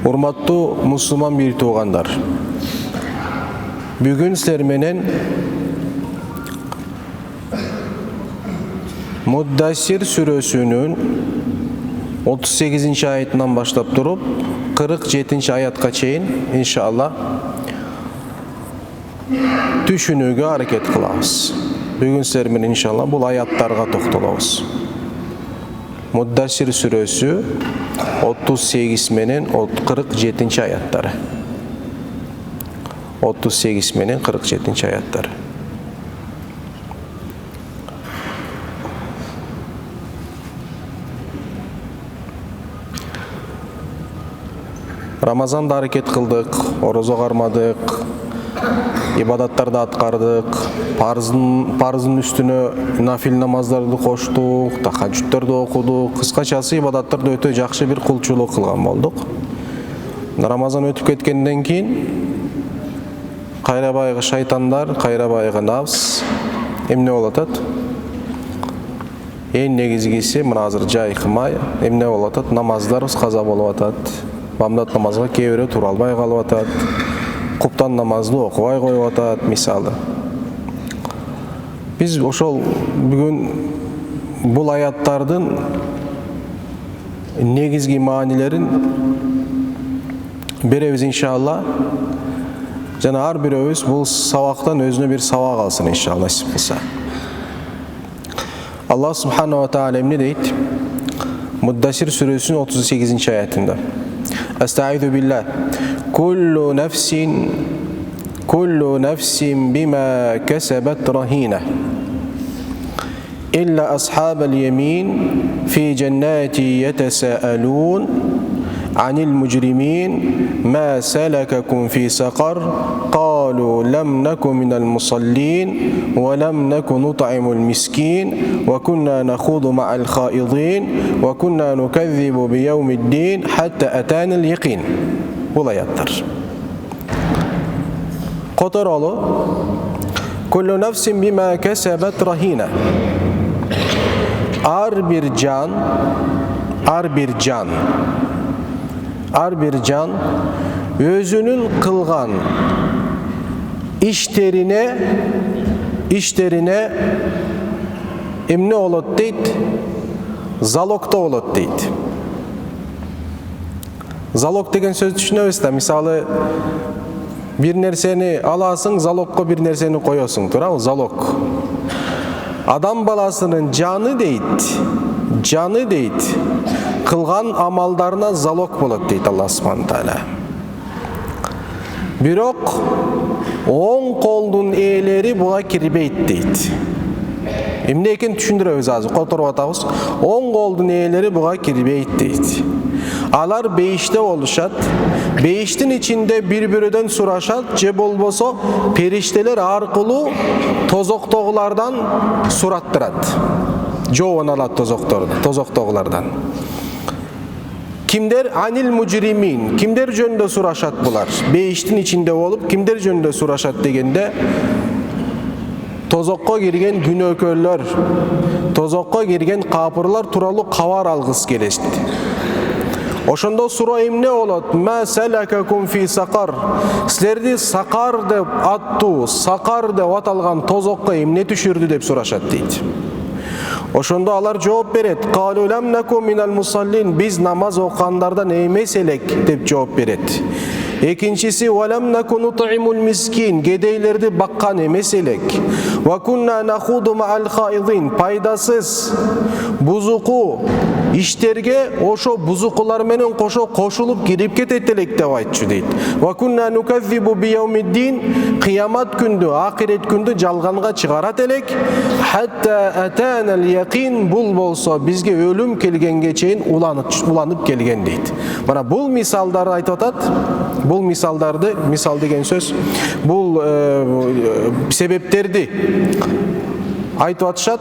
Урматтуу мусулман бир туугандар, бүгүн силер менен Муддассир сүрөсүнүн 38 аятынан баштап туруп 47 аятка чейин иншалла түшүнүүгө аракет кылабыз. Бүгүн силер менен иншалла бул аяттарга токтолобуз. Муддассир сүрөсү 38 менен 47 аяттары. 38 менен 47 аяттары. Рамазанда аракет кылдык, орозо кармадык, ибадаттарды аткардык, парыздын үстүнө нафил намаздарды коштук, тахажжудтарды окудук, кыскачасы ибадаттарды өтө жакшы бир кулчулук кылган болдук. Рамазан өтүп кеткенден кийин кайра баягы шайтандар, кайра баягы нафс эмне болуп атат? Эң негизгиси мына азыр жайкымай эмне болуп атат? Намаздарыбыз каза болуп атат. Бамдат намазга кээ бирөө тура албай калып атат. Куптан намазды окубай коюп атат, мисалы. Биз ошол бүгүн бул аяттардын негизги маанилерин беребиз иншалла. Жана ар бирөөбүз бул сабактан өзүнө бир сабак алсын иншалла, насип кылса. Аллах субханаху ва тааля эмне дейт? Муддассир сүрөсүнүн 38 аятында. Астаизу билlah. Kullu nafsin bima kasabat rahina. İlla ashabal yemin fi cennati yetasaalun anil mujrimin ma salakakum fi saqar qalu lam nakun minal musallin ve lam nakun nut'imul miskin ve kunna nakhudu ma'al khaidin ve kunna nukazzibu bi yevmiddin hatta atanal yaqin. Bu ayatlar. Kotorolu kullu nefsin bima kasabat rahina. Ar bir can özünün kılgan işlerine emne olat deyt, zalokta olat deyt. Zalok деген сөз түшүнөбүз да. Мисалы, бир нерсени аласың, залокко бир нерсени коесуң, туурабы? Залок. Адам баласынын жаны дейт. Кылган амалдарына залок болот дейт Аллах субханаху тааля. Бирок оң колдун ээлери буга кирбейт дейт. Эмне экенин түшүндүрөбүз азыр, которуп атабыз. Оң колдун ээлери буга кирбейт дейт. Алар бейиште болушат. Бейиштин ичинде бири-бириден сурашат, же болбосо периштелер аркылуу тозоктогулардан сураттырат. Жоон алат тозоктогулардан. Кимдер анил мужримин, кимдер жөнүндө сурашат булар? Бейиштин ичинде болуп, кимдер жөнүндө сурашат дегенде, тозокко кирген күнөөкөрлөр, тозокко кирген капырлар тууралуу кабар алгыс келешти. Ошондо суроо эмне болот? Ма салакакум фи сакар. Силерди сакар деп аттуу, сакар деп аталган тозокко эмне түшүрдү деп сурашат дейт. Ошондо алар жооп берет. Калу лам накун минал мусаллин. Биз намаз окугандардан эмес элек деп жооп берет. Экинчиси валам накун нут'имул мискин. Кедейлерди баккан эмес элек. Ва кунна нахуду ма'ал хаидин. Пайдасыз бузуку иштерге ошо бузукулар менен кошулуп кирип кетет элек деп айтчу дейт. Ва кунна нуказзибу би яумиддин. Кыямат күндү, акирет күндү жалганга чыгарат элек. Хатта атанал яқин. Бул болсо бизге өлүм келгенге чейин уланып келген дейт. Мына бул мисалдарды айтып атат. Бул мисалдарды, мисал деген сөз, бул себептерди айтып атышат.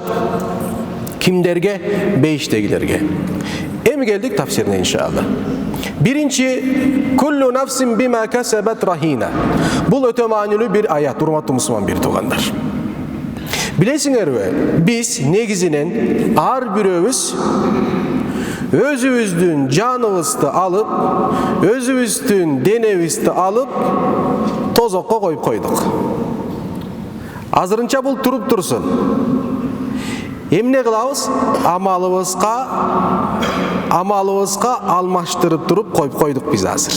Кимдерге? Бейиштегилерге. Эми келдик тафсирине иншалла. Биринчи, kullu nafsin bima kasabat rahina. Бул өтө маанилүү бир аят, урматтуу мусулман бир туугандар. Билесиңерби, биз негизинен ар бирөөбүз özübüzdün canыбызды алып, özübüzdün денебизди алып, тозокко коюп койдук. Азырынча бул туруп турсун. Эмне кылабыз? Амалыбызга алмаштырып туруп коюп койдук биз азыр.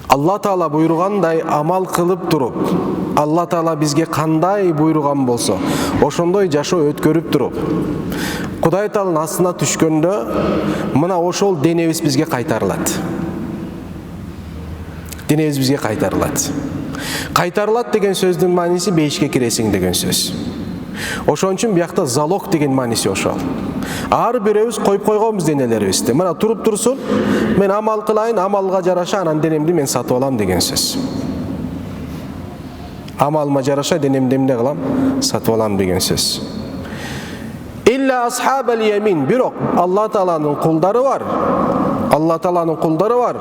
Алла Таала буйругандай амал кылып туруп, Алла Таала бизге кандай буйруган болсо, ошондой жашоо өткөрүп туруп, Кудай Тааланын астына түшкөндө, мына ошол денебиз бизге кайтарылат. Денебиз бизге кайтарылат. Кайтарылат деген сөздүн мааниси бейишке киресиң деген сөз. Ошон үчүн биякта залог деген мааниси ошол. Ар бирөөбүз коюп койгонбуз денелерибизди. Мына туруп турсун, мен амал кылайын, амалга жараша анан денемди мен сатып алам деген сөз. Амалыма жараша денемди эмне кылам? Сатып алам деген сөз. Илля асхабал ямин, бирок Алла Тааланын кулдары бар. Алла Тааланын кулдары бар.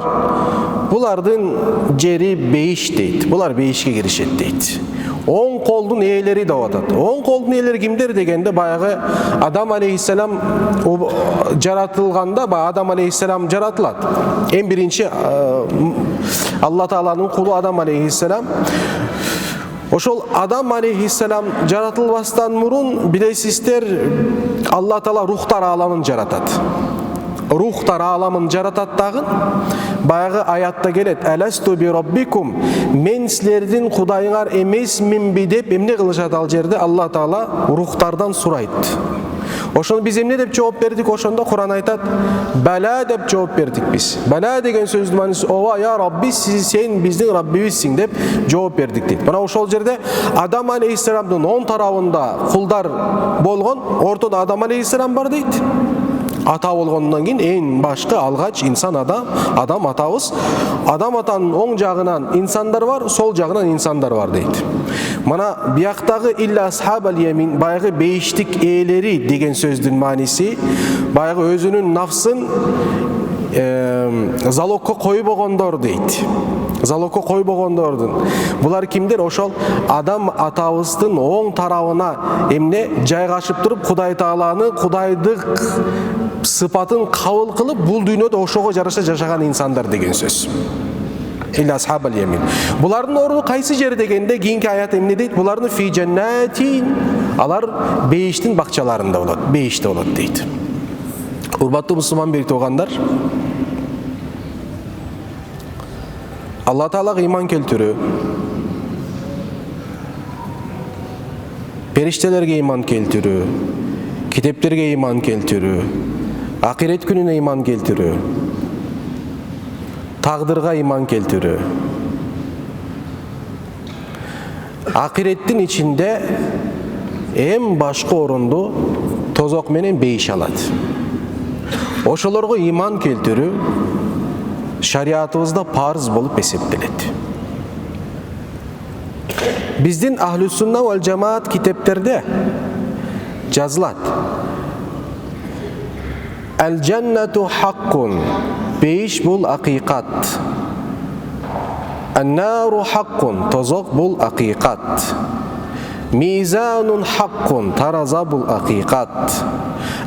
Булардын жери бейиш дейт. Булар бейишке киришет дейт. Оң колдун ээлери деп атат. Оң колдун ээлери кимдер дегенде, баягы Адам алейхиссалам жаратылганда, Адам алейхиссалам жаратылат. Эң биринчи Алла Тааланын кулу Адам алейхиссалам. Ошол Адам алейхиссалам жаратылбастан мурун, билесиздер, Алла Таала рухтар аламын жаратат. Рухтар аламын жаратат дагы. Баягы аятта келет: "Аласту би раббикум", мен силердин кудайыңар эмесминби деп эмне кылышат ал жерде? Алла Таала рухтардан сурайт. Ошону биз эмне деп жооп бердик? Ошондо Куран айтат: "Бала" деп жооп бердик биз. Бала деген сөздүн мааниси ооба, я Рабби, сен биздин Раббибизсиң деп жооп бердик дейт. Мына ошол жерде Адам алейхиссаламдын оң тарабында кулдар болгон, ортодо Адам алейхиссалам бар дейт. Ата болгондон кийин эң башкы алгач инсан Адам атабыз. Адам атанын оң жагынан инсандар бар, сол жагынан инсандар бар дейт. Мына бияктагы илля асхабал ямин, баягы бейиштик ээлери деген сөздүн мааниси, баягы өзүнүн нафсын залогко койбогондор дейт. Залогко койбогондордун. Булар кимдер? Ошол Адам атабыздын оң тарабына эмне жайгашып туруп, Кудай Тааланы, кудайдык сыпатын кабыл кылып, бул дүйнөдө ошого жараша жашаган инсандар деген сөз. Илля асхабал ямин. Булардын орду кайсы жер дегенде, кийинки аят эмне дейт? Булардын фи жаннатин, алар бейиштин бакчаларында болот, бейиште болот дейт. Урматтуу мусулман бери туугандар, Алла Таалага иман келтирүү, периштелерге иман келтирүү, китептерге иман келтирүү, акирет күнүнө иман келтирүү, тагдырга иман келтирүү. Акиреттин ичинде эң башкы орунду тозок менен бейиш алат. Ошолорго иман келтирүү шариатыбызда парыз болуп эсептелет. Биздин Ахлус-сунна вал жамаат китептерде жазылат: Ал-джаннату хаккун, бейиш бул акыйкат. Ан-нару хаккун, тозок бул акыйкат. Мизанун хаккун, тараза бул акыйкат.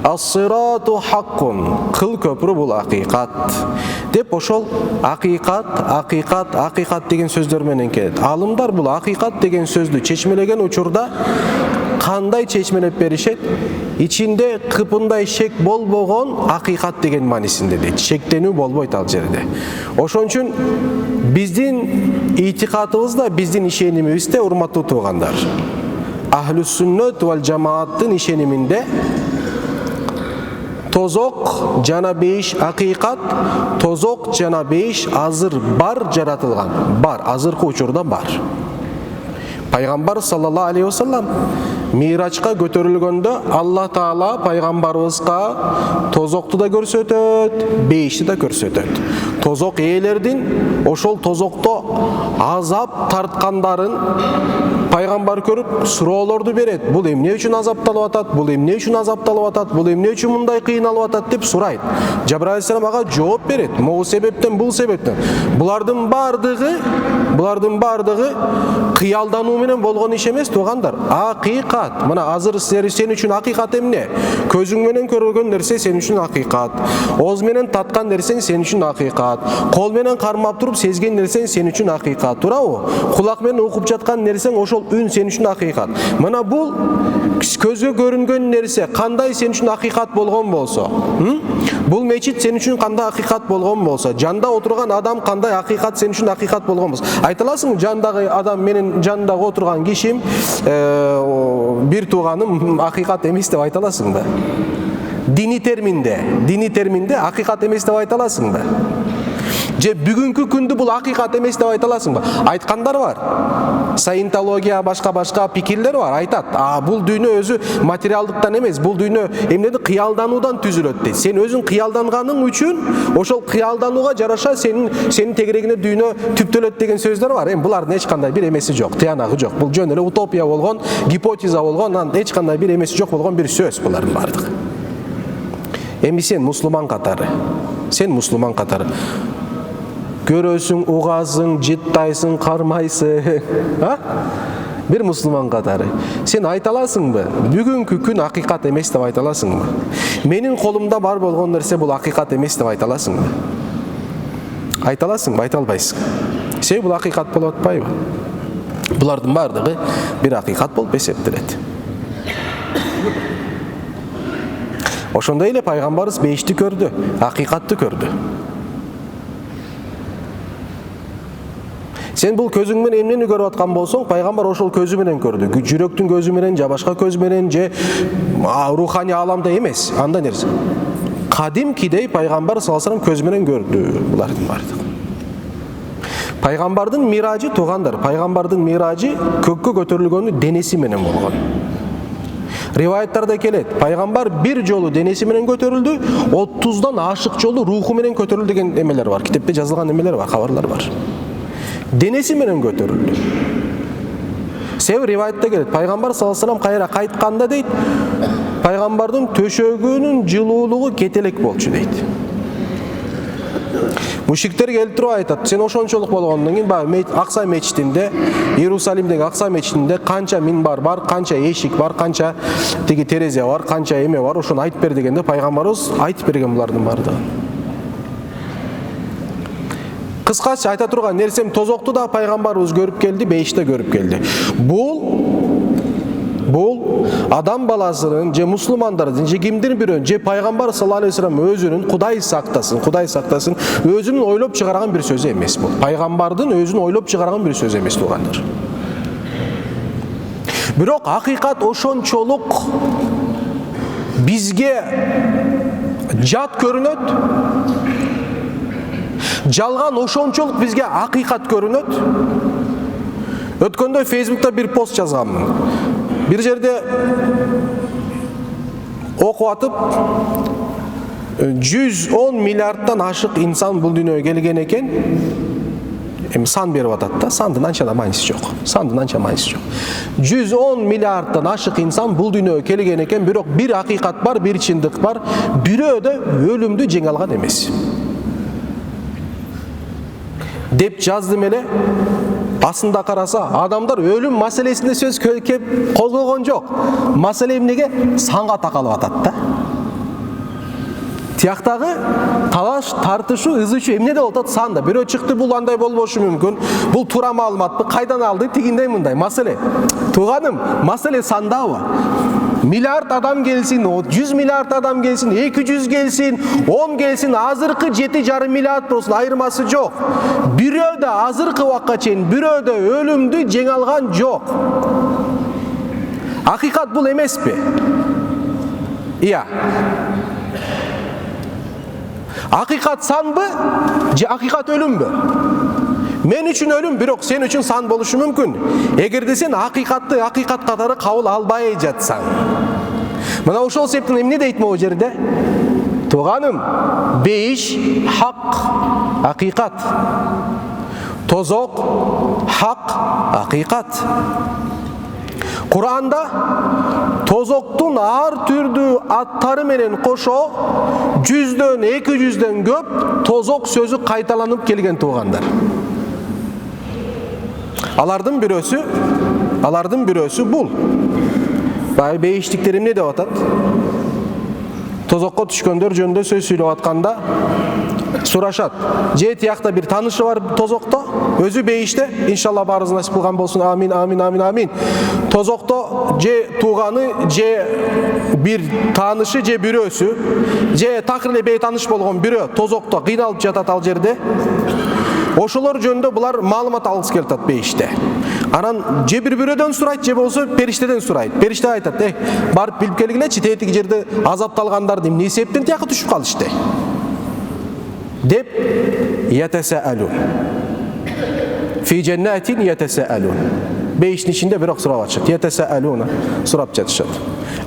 Ас-сирату хаккун, кыл көпүрү бул акыйкат. Деп ошол акыйкат деген сөздөр менен келет. Алымдар бул акыйкат деген сөздү чечмелеген учурда кандай чечмелеп беришет? Ичинде кыпындай шек болбогон акыйкат деген маанисинде дейт. Шектенүү болбойт ал жерде. Ошон үчүн биздин итикадыбызда, биздин ишенимибизде, урматтуу туугандар, Ахлус-суннат вал жамааттын ишениминде тозок жана бейиш акыйкат, тозок жана бейиш азыр бар, жаратылган. Бар, азыркы учурда бар. Пайгамбар саллаллаху алейхи вассалам Мирачка көтөрүлгөндө Алла Таала пайгамбарыбызга тозокту да көрсөтөт, бейишти да көрсөтөт. Тозок ээлердин ошол тозокто азап тарткандарын пайгамбар көрүп суроолорду берет. Бул эмне үчүн азапталып атат? Бул эмне үчүн азапталып атат? Бул эмне үчүн мындай кыйналып атат деп сурайт. Жабраил алейхиссалам ага жооп берет. Могу себептен, бул себептен. Булардын бардыгы кыялдануу менен болгон иш эмес, туугандар. Акыйкат. акыйкат. Мына азыр сен үчүн акыйкат эмне? Көзүң менен көргөн нерсе сен үчүн акыйкат. Ооз менен таткан нерсең сен үчүн акыйкат. Кол менен кармап туруп сезген нерсең сен үчүн акыйкат. Туурабы? Кулак менен угуп жаткан нерсең ошол үн сен үчүн акыйкат. Мына бул көзгө көрүнгөн нерсе кандай сен үчүн акыйкат болгон болсо, бул мечит сен үчүн кандай акыйкат болгон болсо, жанда отурган адам кандай акыйкат сен үчүн акыйкат болгон болсо, айта аласың жандагы адам менин жанымда отурган кишим бир тууганым акыйкат эмес деп айта аласың да. Дини терминде акыйкат эмес деп айта аласың да. Же бүгүнкү күндү бул акыйкат эмес деп айта аласың ба? Айткандар бар. Саентология башка пикирлер бар. Айтат, бул дүйнө өзү материалдыктан эмес, бул дүйнө эмнеди кыялдануудан түзүлөт дейт. Сен өзүң кыялданганың үчүн ошол кыялданууга жараша сенин тегерегине дүйнө түптөлөт деген сөздөр бар. Булардын эч кандай бир эмеси жок, тыянагы жок. Бул жөн эле утопия болгон, гипотеза болгон, анан эч кандай бир эмеси жок болгон бир сөз булардын бардыгы. Эми сен мусулман катары көрөсүң, угасың, жыттайсың, кармайсың, бир мусулман катары. Сен айта аласыңбы? Бүгүнкү күн акыйкат эмес деп айта аласыңбы? Менин колумда бар болгон нерсе бул акыйкат эмес деп айта аласыңбы? Айта аласыңбы? Айта албайсың. Себеби бул акыйкат болуп атпайбы? Булардын бардыгы бир акыйкат болуп эсептелет. Ошондой эле пайгамбарыбыз бейишти көрдү, акыйкатты көрдү. Сен бул көзүң менен эмнени көрүп аткан болсоң, пайгамбар ошол көзү менен көрдү. Жүрөктүн көзү менен, же башка көз менен, же руханий аламда эмес. Анда нерсе. Кадимкидей пайгамбар саллаллаху алейхи көз менен көрдү булардын бардыгы. Пайгамбардын миражы туугандар, пайгамбардын миражы көккө көтөрүлгөнү денеси менен болгон. Риваяттарда келет, пайгамбар бир жолу денеси менен көтөрүлдү, 30дан ашык жолу руху менен көтөрүлдү деген эмелер бар. Китепте жазылган эмелер бар, кабарлар бар. Денеси менен көтөрүлдү. Себеби риваятта келет, пайгамбар саллаллаху алейхи кайра кайтканда дейт, пайгамбардын төшөгүнүн жылуулугу кетелек болчу дейт. Мушриктер келип туруп айтат, сен ошончолук болгондон кийин Акса мечитинде, Иерусалимдеги Акса мечитинде канча минбар бар, канча эшик бар, канча тиги терезе бар, канча эме бар, ошону айтып бер дегенде пайгамбарыбыз айтып берген булардын бардыгын. Кыскача айта турган нерсем, тозокту да пайгамбарыбыз көрүп келди, бейиште көрүп келди. Бул адам баласынын, же мусулмандардын, же кимдир бирөөнүн, же пайгамбар саллаллаху алейхи вассалам өзүнүн Кудай сактасын, өзүнүн ойлоп чыгарган бир сөзү эмес бул. Пайгамбардын өзүнүн ойлоп чыгарган бир сөзү эмес туугандар. Бирок акыйкат ошончолук бизге жат көрүнөт. Жалган ошончолук бизге акыйкат көрүнөт. Өткөндө Facebook'та бир пост жазганмын. Бир жерде окуп атып 110 миллиардтан ашык инсан бул дүйнөгө келген экен. Эми сан берип атат да, сандын анча да мааниси жок. 110 миллиардтан ашык инсан бул дүйнөгө келген экен, бирок бир акыйкат бар, бир чындык бар. Бирөө да өлүмдү жеңе алган эмес. Деп жаздым эле. Асында караса, адамдар өлүм маселесинде сөз кеп колгогон жок. Маселе эмнеге? Санга такалып атат да. Тияктагы талаш, тартышуу, ызычуу эмнеде болуп атат? Санда. Бирөө чыкты, бул андай болбошу мүмкүн. Бул туура маалыматпы? Кайдан алды? Тигиндей мындай. Маселе. Тууганым, маселе сандабы? Миллиард адам келсин, 100 миллиард адам келсин, 200 келсин, 10 келсин, азыркы 7,5 миллиард болсун, айырмасы жок. Бирөө да азыркы убакка чейин бирөө да өлүмдү жеңе алган жок. Акыйкат бул эмеспи? Ия. Акыйкат санбы же акыйкат өлүмбү? Мен үчүн өлүм, бирок сен үчүн сан болушу мүмкүн. Эгерде сен акыйкатты акыйкат катары кабыл албай жатсаң. Мына ошол себептен эмне дейт могу жерде? Тууганым, бейиш хак, акыйкат. Тозок хак, акыйкат. Куранда тозоктун ар түрдүү аттары менен кошо 100дөн 200дөн көп тозок сөзү кайталанып келген туугандар. Алардын бирөөсү бул. Bay beyiştiklerim ne de atat? Tozokko түшкөндөр жөнүндө сөз сүйлөп атканда сурашат. Же тиякта бир танышы бар тозокто, өзү бейиште, иншалла барыбыз насип кылган болсун. Амин, амин, амин, амин. Тозокто же тууганы, же бир танышы, же бирөөсү, же такыр эле бейтаныш болгон бирөө тозокто кыйналып жатат ал жерде. Ошолор жөнүндө булар маалымат алгысы келип атат бейиште. Анан же бирөөдөн сурайт, же болсо периштеден сурайт. Периште айтат: барып билип келгилечи, тетиги жерде азапталгандарды эмне себептен тияка түшүп калышты деп ятасаалун. Фи джаннатин ятасаалун. Бейиштин ичинде бирок сурап атышат. Ятасаалуна, сурап жатышат.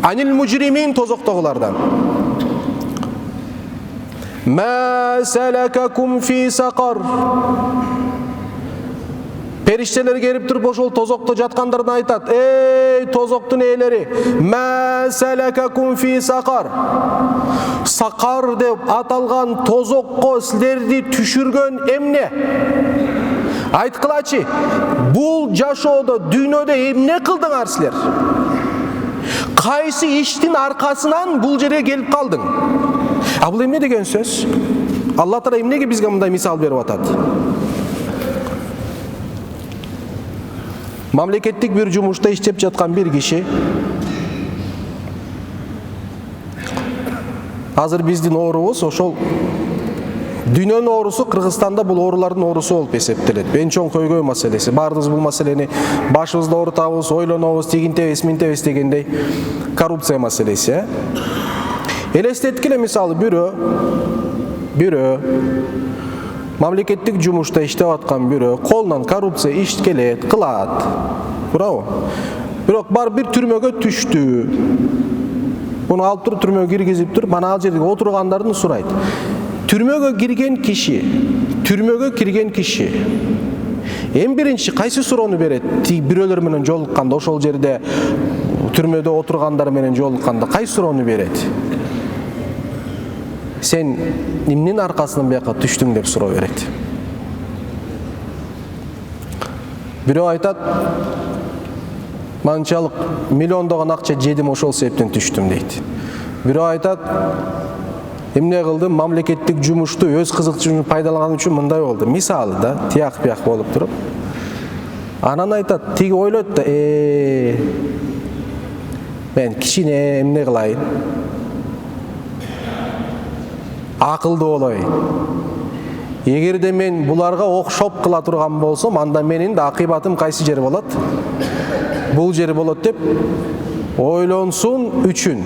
Анил мужримин, тозоктогулардан. Ма салакакум фи сакар. Периштелер келип туруп ошол тозокто жаткандарына айтат: эй тозоктун ээлери, ма салакакум фи сакар. Сакар деп аталган тозокко силерди түшүргөн эмне? Айткылачы, бул жашоодо, дүйнөдө эмне кылдыңар силер? Кайсы иштин аркасынан бул жерге келип калдың? А бул эмне деген сөз? Алла Таала эмнеге бизге мындай мисал берип атат? Мамлекеттик бир жумушта иштеп жаткан бир киши азыр биздин оорубуз ошол дүйнөнүн оорусу, Кыргызстанда бул оорулардын оорусу болуп эсептелет. Эң чоң көйгөй маселеси. Баарыбыз бул маселени башыбызда оорутабыз, ойлонобуз, тигинтебиз, минтебиз дегендей коррупция маселеси. Элестеткиле, мисалы бирөө мамлекеттик жумушта иштеп аткан бирөө колунан коррупция иш келет, кылат. Туурабы? Бирок бар бир түрмөгө түштү. Буну алып туруп түрмөгө киргизип туруп, мана ал жерге отургандардын сурайт. Түрмөгө кирген киши эң биринчи кайсы суроону берет? Бирөөлөр менен жолукканда, ошол жерде түрмөдө отургандар менен жолукканда кайсы суроону берет? Сен эмненин аркасынан бияка түштүң деп суроо берет. Бирөө айтат: манчалык миллиондогон акча жедим, ошол себептен түштүм дейт. Бирөө айтат: эмне кылдым, мамлекеттик жумушту өз кызыкчылыгын пайдаланган үчүн мындай болду. Мисалы да, тияк-бияк болуп туруп. Анан айтат, тиги ойлойт да: мен кичине эмне кылайын? Акылды болоюн. Эгерде мен буларга окшоп кыла турган болсом, анда менин да акыбатым кайсы жер болот? Бул жер болот деп ойлонсун үчүн.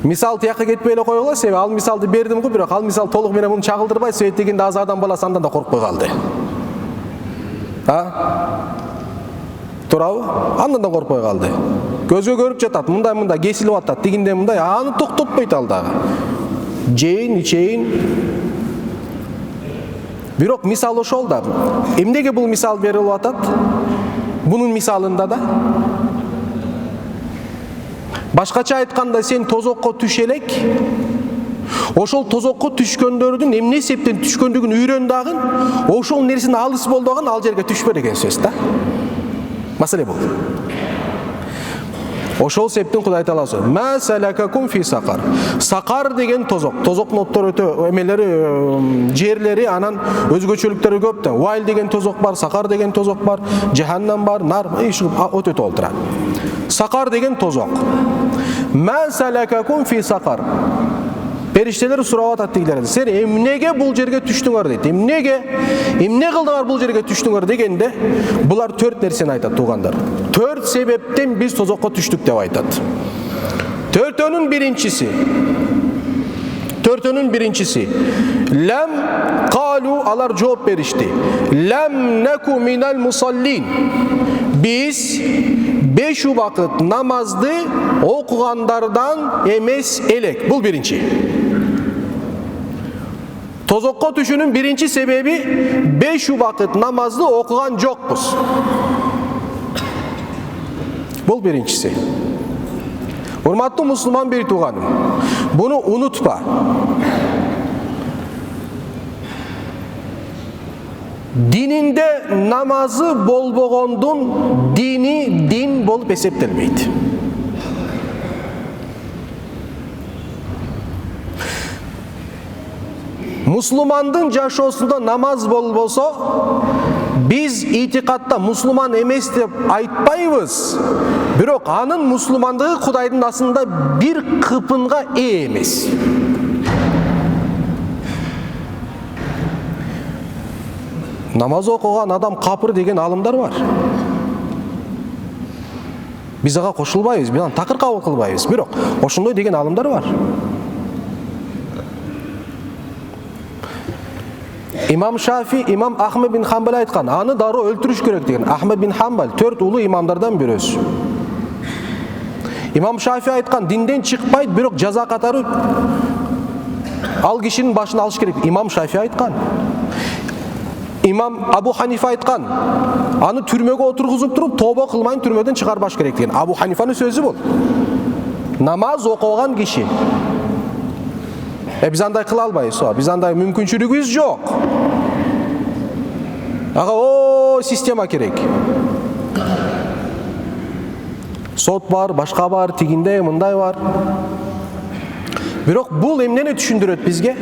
Мисал тияка кетпей эле койгула, себеби ал мисалды бердим го, бирок ал мисал толук менен муну чагылдырбай, себеп дегенде аз адам баласы андан да коркпой калды. Туурабы? Андан да коркпой калды. Көзгө көрүп жатат, мындай кесилип атат, дегенде мындай, аны токтотпойт ал дагы. Жейин, ичейин. Бирок мисал ошол да. Эмнеге бул мисал берилип атат? Бунун мисалында да. Башкача айтканда, сен тозокко түш элек, ошол тозокко түшкөндөрдүн эмне себептен түшкөндүгүн үйрөн дагы, ошол нерсени алыс бол дагы ал жерге түшпө деген сөз да. Маселе бул. Ошол себептен Кудай Таала сөз: "Ма салакакум фи сакар". Сакар деген тозок. Тозоктун оттору өтө эмелери, жерлери, анан өзгөчөлүктөрү көп да. Вайл деген тозок бар, сакар деген тозок бар, жаханнам бар, нар, өтө толтурат. Сакар деген тозок. Ма салакакум фи сакар. Периштелер сурап атат дегилер. Сен эмнеге бул жерге түштүңөр дейт. Эмне кылдыңар бул жерге түштүңөр дегенде, булар 4 нерсени айтат, туугандар. 4 себептен биз тозокко түштүк деп айтат. Төртөөнүн биринчиси лам калу, алар жооп беришти. Лам наку минал мусаллин. Биз 5 убакыт намазды окугандардан эмес элек. Бул биринчи. Тозокко түшүүнүн биринчи себеби 5 убакыт намазды окуган жокпуз. Бул биринчиси. Урматтуу мусулман бир тууганым, буну унутпа. dininde namazı bolbogondun dini din bolup esептелбейт. Müslümandın жашоосунда namaz болбосо, biz itikatta Müslüman emes деп айтпайбыз. Бирок анын мусулмандыгы Кудайдын асында bir кыпынга ээ эмес. Намаз окуган адам капыр деген алымдар бар. Биз ага кошулбайбыз, биз аны такыр кабыл кылбайбыз. Бирок ошондой деген алымдар бар. İmam Şafi, İmam Ahmed bin Hanbal aytқан, аны дароо өлтүрүш керек деген. Ahmed bin Hanbal 4 улуу имамдардан бирөөсү. İmam Şafi aytқан, динден чыкпайт, бирок жаза катары ал кишинин башын алыш керек. İmam Şafi aytқан. İmam Abu Hanife aytқан, аны түрмөгө отургузуп туруп, тобо кылмайын түрмөдөн чыгарбаш керек деген. Abu Hanifанын сөзү бул. Намаз окуган киши biz андай кыла албайбыз, биз андай мүмкүнчүлүгүбүз жок. Ага система керек. Сот бар, башка бар, тигиндей, мындай бар. Бирок бул эмнени түшүндүрөт бизге?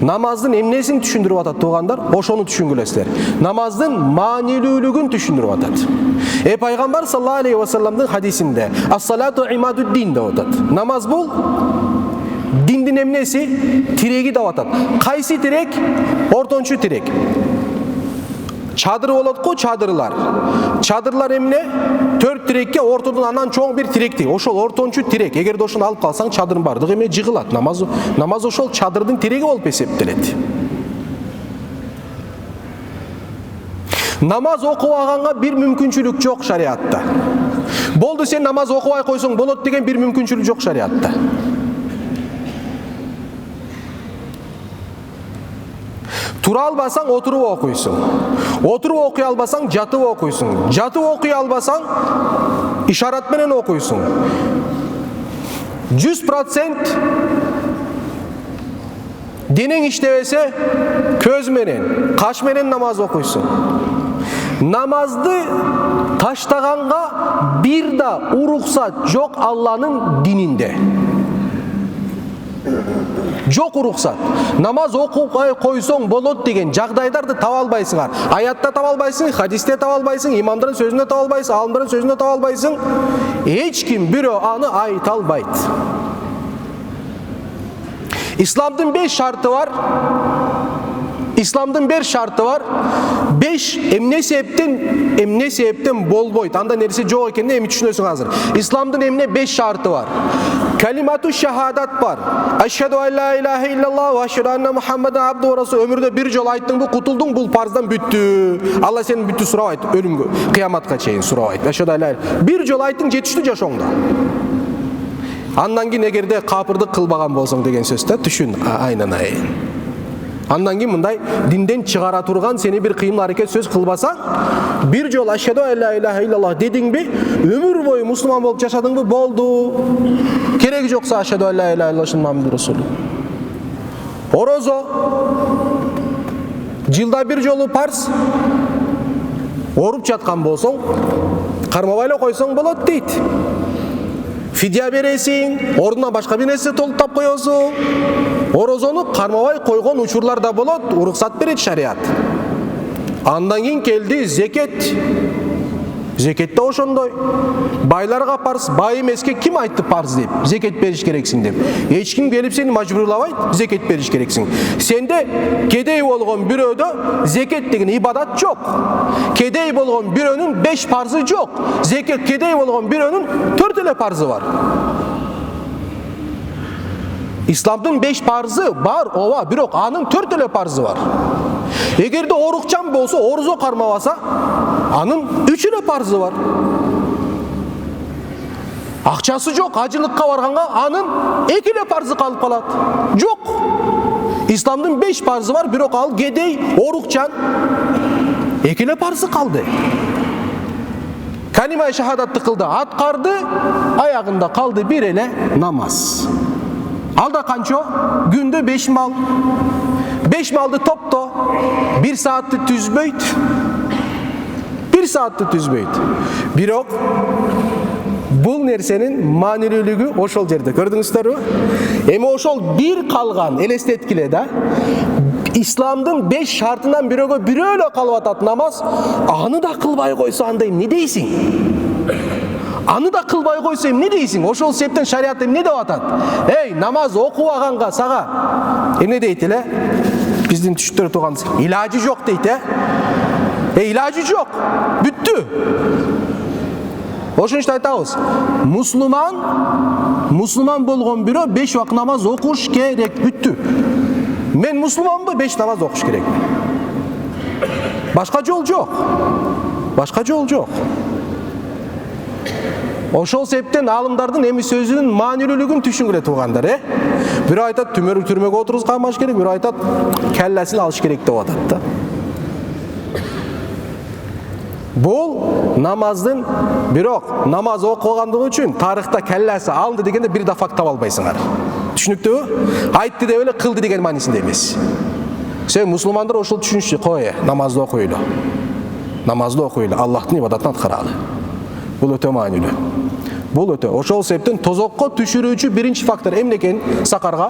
Намаздын эмнесин түшүндүрүп атат туугандар? Ошону түшүнгүлөсүздөр. Намаздын маанилүүлүгүн түшүндүрүп атат. Пайгамбар саллаллаху алейхи ва салламдын хадисинде ас-салату имадуд-дин деп атат. Намаз бул диндин эмнеси? Тиреги деп атат. Кайсы тирек? Ортончу тирек. Чадыр болот го, чадырлар. Чадырлар эмне? 4 тирекке ортодон анан чоң бир тиректи. Ошол ортончу тирек. Эгерде ошону алып калсаң, чадырдын бардыгы эме жыгылат. Намаз ошол чадырдын тиреги болуп эсептелет. Намаз окубаганга бир мүмкүнчүлүк жок шариатта. Болду сен намаз окубай койсоң болот деген бир мүмкүнчүлүк жок шариатта. Тура албасаң отуруп окуйсуң. Отуруп окуй албасаң жатып окуйсуң. Жатып окуй албасаң ишарат менен окуйсуң. 100% денең иштебесе көз менен, каш менен намаз окуйсуң. Намазды таштаганга бир да уруксат жок Алланын дининде. Жок уруксат. Намаз окубай койсоң болот деген жагдайларды таба албайсыңар. Аятта таба албайсың, хадисте таба албайсың, имамдардын сөзүндө таба албайсың, алымдардын сөзүндө таба албайсың. Эч ким бирөө аны айта албайт. Исламдын 5 шарты бар. Исламдын 5 шарты бар. 5 эмне себептен болбойт. Анда нерсе жок экенин эми түшүнөсүң азыр. Исламдын эмне 5 шарты бар. Калимату шахадат бар. Ашхаду ан ла илаха иллаллах ва ашхаду анна Мухаммадан абду ва расул. Өмүрдө бир жолу айттың бу, кутулдуң, бул парздан бүттү. Алла сени бүттү сурабайт, өлүмгө, кыяматка чейин сурабайт. Ашхаду ан ла илаха. Бир жолу айттың, жетиштүү жашооңдо. Андан кийин эгерде капырдык кылбаган болсоң деген сөз да, түшүн, айнан айын. Андан кийин мындай динден чыгара турган сени бир кыймыл аракет сөз кылбасаң, бир жолу ашхаду ан ла илаха иллаллах дедиңби, өмүр бою мусулман болуп жашадыңбы, болду. Кереги жокса ашхаду ан ла илаха иллаллах Мухаммаду расул. Орозо жылда бир жолу парз. Оруп жаткан болсоң, кармабай эле койсоң болот дейт. Фидия бересиң, ордуна башка бир нерсе толуктап коесуң. Орозону кармабай койгон учурлар да болот, уруксат берет шариат. Андан кийин келди зекет. Зекет да ошондой. Байларга парз, бай эмеске ким айтты парз деп, зекет бериш керексиң деп. Эч ким келип сени мажбурлабайт, зекет бериш керексиң. Сенде кедей болгон бирөөдө зекет деген ибадат жок. Кедей болгон бирөөнүн 5 парзы жок. Зекет кедей болгон бирөөнүн 4 эле парзы бар. Исламдын 5 парзы бар, ооба, бирок анын 4 эле парзы бар. Эгерде орукчан болсо, орузо кармабаса, анын 3 эле парзы бар. Акчасы жок, ажылыкка барганга анын 2 эле парзы калып калат. Жок. Исламдын 5 парзы бар, бирок ал кедей, орукчан 2 эле парзы калды. Калима шахадатты кылды, аткарды, аягында калды бир эле намаз. Алда канчо? Күндө 5 мал. 5 малды топто 1 saatты түзбөйт. 1 saatты түзбөйт. Бирок бул нерсенин маанилүүлүгү ошол жерде. Көрдүңүздөрбү? Эми ошол бир калган элестеткиле да. Исламдын 5 шартынан бирөөгө бирөө эле калып атат намаз. Аны да кылбай койсо анда эмне дейсиң? Аны да кылбай койсо эмне дейсиң? Ошол себептен шариат эмне деп атат? Эй, намаз окубаганга сага эмне дейт эле? Биздин түшүктөр турган илажы жок дейт, илажы жок. Бүттү. Ошон үчүн айтабыз, мусулман болгон бирөө 5 убакыт намаз окуш керек, бүттү. Мен мусулманбы, 5 намаз окуш керек. Башка жол жок. Башка жол жок. Ошол себептен алымдардын эми сөзүнүн маанилүүлүгүн түшүнгүлө тургандар, Бирөө айтат түрмөгө отургузганмаш керек, бирөө айтат келлесин алыш керек деп атат да. Бул намаздын, бирок намаз окугандыгы үчүн тарыхта келлеси алынды дегенде бир да факт таба албайсыңар. Түшүнүктүүбү? Айтты деп эле кылды деген маанисинде эмес. Сен мусулмандар ошол түшүнүшчү, кой, намазды окуйлу. Намазды окуйлу, Аллахтын ибадатын аткаралы. Бул өтө маанилүү. Бул өтө. Ошол себептен тозокко түшүрүүчү биринчи фактор эмне экен Сакарга?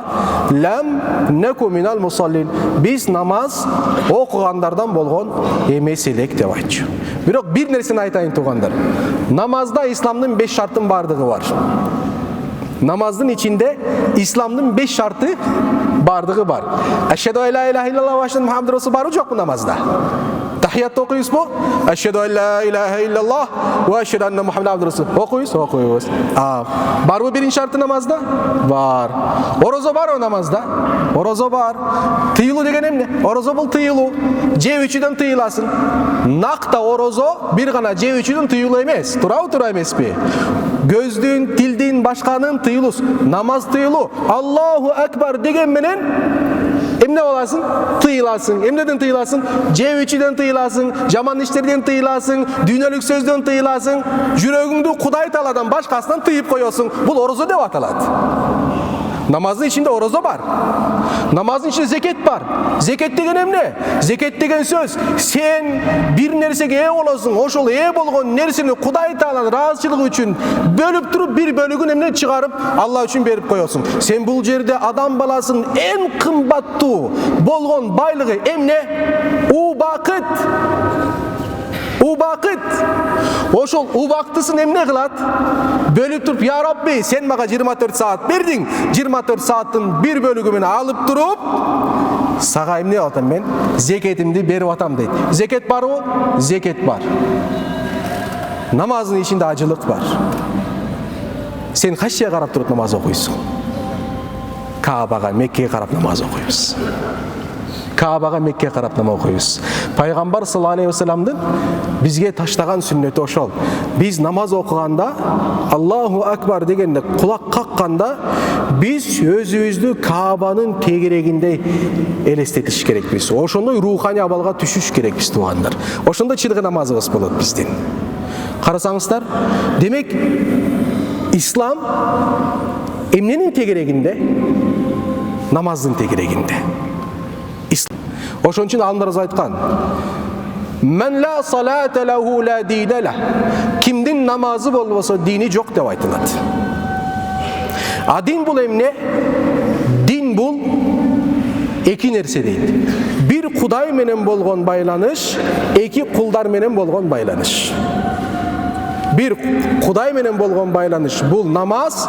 Лам наку минал мусаллин. Биз намаз окугандардан болгон эмес элек деп айтчу. Бирок бир нерсени айтайын тугандар. Намазда исламдын 5 шартын бардыгы бар. Намаздын ичинде исламдын 5 шарты бардыгы бар. Ашхаду ан ла илаха иллаллах ва ашхаду мухаммад расул барбы жокпу намазда? Тахиятты окуйсузбу? Ашхаду ан ла илаха иллаллах ва ашхаду анна мухаммад расул. Окуйсуз? Барбы биринчи шарты намазда? Бар. Орозо барбы намазда? Орозо бар. Тыйылуу деген эмне? Орозо бул тыйылуу. Жеп ичүүдөн тыйыласың. Накта орозо бир гана жеп ичүүдөн тыйылуу эмес. Тура эмеспи? Көздүн, тилдин, башканын тыйылуус. Намаз тыйылуу. Аллаху акбар деген менен эмне боласың? Тыйыласың. Эмнеден тыйыласың? Жеп ичүүдөн тыйыласың, жаман иштерден тыйыласың, дүйнөлүк сөздөн тыйыласың, жүрөгүңдү Кудай Тааладан башкасынан тыйып коесуң. Бул орозо деп аталат. Намаздын ичинде орозо бар. Намаздын ичинде зекет бар. Зекет деген эмне? Зекет деген сөз, сен бир нерсеге ээ болосуң, ошол ээ болгон нерсени Кудай Тааланын ыраазычылыгы үчүн бөлүп туруп бир бөлүгүн эмне чыгарып Алла үчүн берип коесуң. Сен бул жерде адам баласынын эң кымбаттуу болгон байлыгы эмне? Убакыт. Убакыт. Ошол убактысын эмне кылат? Бөлүп туруп, я Рабби, сен мага 24 саат бердиң. 24 сааттын бир бөлүгү менен алып туруп, сага эмне атам мен? Зекетимди берип атам дейт. Зекет барбы? Зекет бар. Намаздын ичинде ажылык бар. Сен кайсы жерге карап туруп намаз окуйсуң? Каабага, Меккеге карап намаз окуйбуз. Каабага, Меккеге карап намаз окуйбуз. Пайгамбар саллаллаху алейхи вассаламдын бизге таштаган сүннөтү ошол. Биз намаз окуганда, Аллаху акбар дегенде, кулак какканда биз өзүбүздү Каабанын тегерегинде элестетиш керекпиз. Ошондой руханий абалга түшүш керекпиз туугандар. Ошондо чыдыгы намазыбыз болот биздин. Карасаңыздар, демек ислам эмненин тегерегинде? Намаздын тегерегинде. Ошон үчүн алымдарыбыз айткан: "Мен ла салата лаху ла дина ла". Кимдин намазы болбосо дини жок деп айтылат. А дин бул эмне? Дин бул эки нерсе дейт. Бир Кудай менен болгон байланыш, эки кулдар менен болгон байланыш. Бир Кудай менен болгон байланыш бул намаз,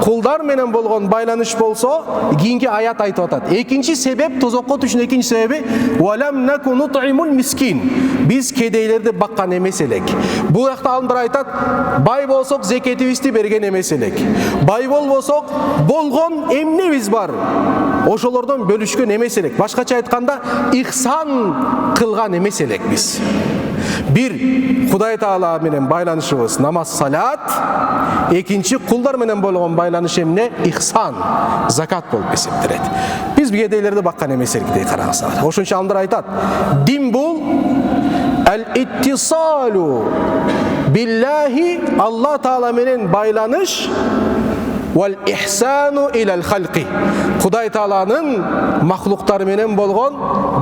кулдар менен болгон байланыш болсо кийинки аят айтып атат. Экинчи себеп, тозокко түшүн экинчи себеби валам наку нут'имул мискин. Биз кедейлерди баккан эмес элек. Бул жакта алымдар айтат, бай болсок зекетибизди берген эмес элек. Бай болбосок болгон эмнебиз бар? Ошолордон бөлүшкөн эмес элек. Башкача айтканда, ихсан кылган эмес элек биз. Бир Кудай Таала менен байланышыбыз намаз, салат, экинчи кулдар менен болгон байланыш эмне? Ихсан, закат болуп эсептелет. Биз кедейлерди баккан эмес элек дей карасаңар. Ошон үчүн алымдар айтат, дин бул ал-иттисалу биллахи, Алла Таала менен байланыш, Вал ихсану илал халқи. Құдай Тааланың мақлуқтары менен болгон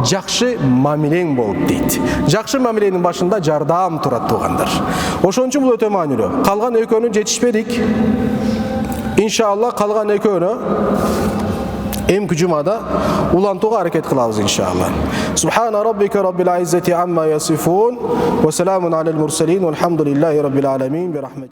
жакшы мамилең болуп дейт. Жакшы мамиленин башында жардам турат тугандар. Ошон үчүн бул өтө маанилүү. Калган экөөнү жетишпедик. Иншалла калган экөөнү эмки жумада улантууга аракет кылабыз иншалла. Субхана раббика раббил иззати амма ясифун ва саламун алал мурсалин валхамдулиллахи раббил аламин би рахмати.